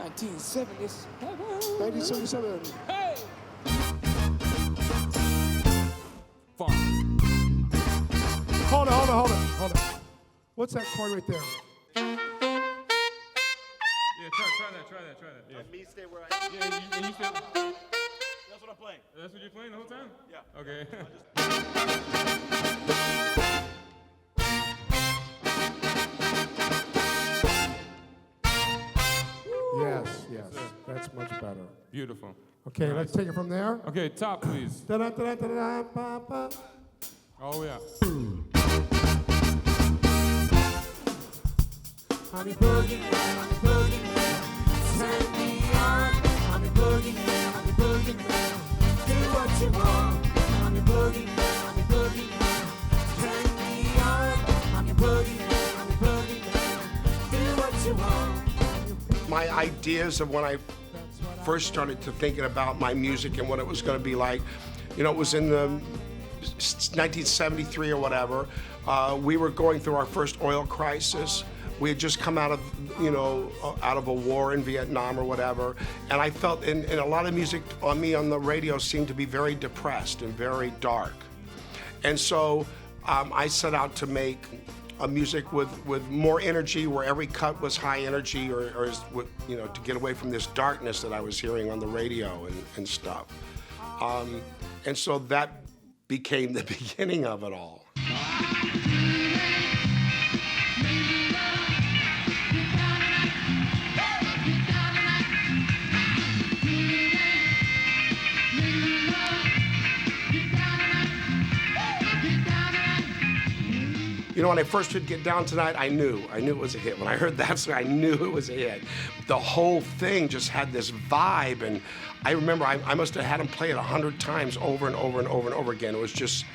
1977. 1977. Hey! Fun. Hold on. What's that chord right there? Yeah, try that. Yeah. Me stay where I am. Yeah, and you said... That's what I'm playing. That's what you're playing the whole time? Yeah. Okay. Yes. That's much better. Beautiful. Okay, let's take it from there. Okay, top, please. Da-da-da-da-da-da, ba-ba. Oh, yeah. I'm a boogeyman, turn me on. I'm a boogeyman, do what you want. I'm a boogeyman, turn me on. I'm a boogeyman, do what you want. My ideas of when I first started to thinking about my music and what it was going to be like, you know, it was in the 1973 or whatever. We were going through our first oil crisis. We had just come out of, out of a war in Vietnam or whatever, and I felt, and a lot of music on the radio seemed to be very depressed and very dark. And so I set out to make a music with more energy, where every cut was high energy, or to get away from this darkness that I was hearing on the radio and stuff. And so that became the beginning of it all. You know, when I first heard Get Down Tonight, I knew it was a hit. When I heard that song, I knew it was a hit. The whole thing just had this vibe, and I remember I must have had him play it 100 times over and over again. It was just,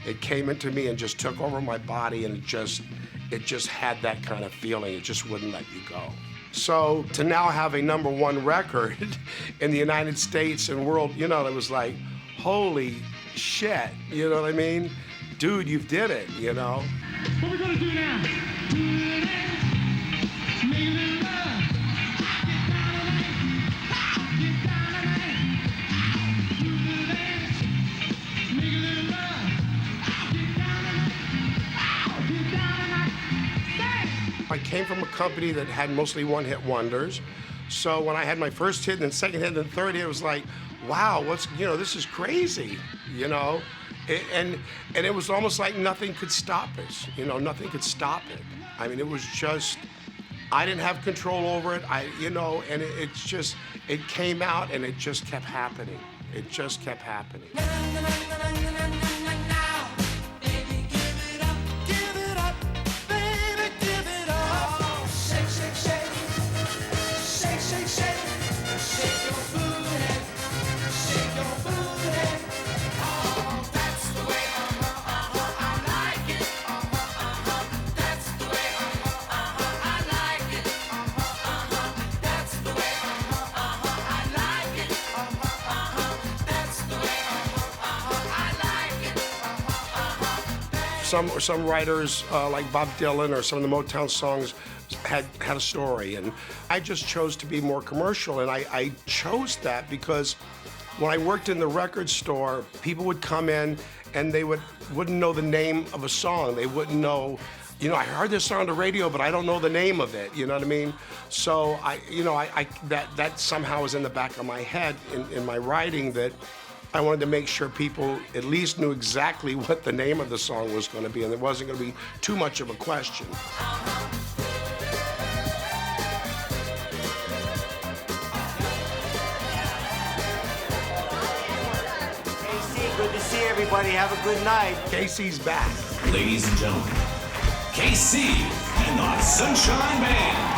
it came into me and just took over my body, and it just had that kind of feeling. It just wouldn't let you go. So to now have a #1 record in the United States and world, it was like, holy shit, you know what I mean? Dude, you did it, What we're gonna do now? I came from a company that had mostly one-hit wonders. So when I had my first hit, and then second hit, and then third hit, it was like, wow, this is crazy, And it was almost like nothing could stop us. Nothing could stop it. I mean, it was just, I didn't have control over it. And it came out, and it just kept happening. It just kept happening. Some writers like Bob Dylan or some of the Motown songs had a story, and I just chose to be more commercial, and I chose that because when I worked in the record store, people would come in and they wouldn't know the name of a song. They wouldn't know, I heard this song on the radio, but I don't know the name of it. You know what I mean? So that somehow was in the back of my head in my writing, that I wanted to make sure people at least knew exactly what the name of the song was going to be, and there wasn't going to be too much of a question. KC, good to see everybody. Have a good night. KC's back. Ladies and gentlemen, KC and the Sunshine Band.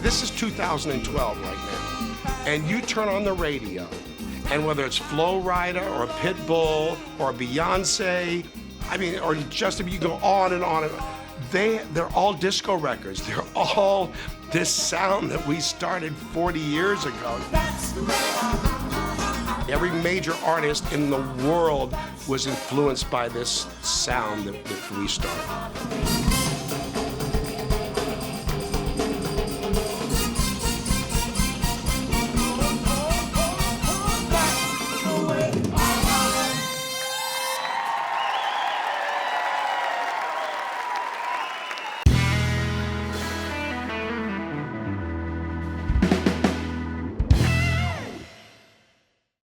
This is 2012 right now, and you turn on the radio, and whether it's Flo Rida or Pitbull or Beyonce, or Justin, you go on and on. They're all disco records. They're all this sound that we started 40 years ago. Every major artist in the world was influenced by this sound that we started.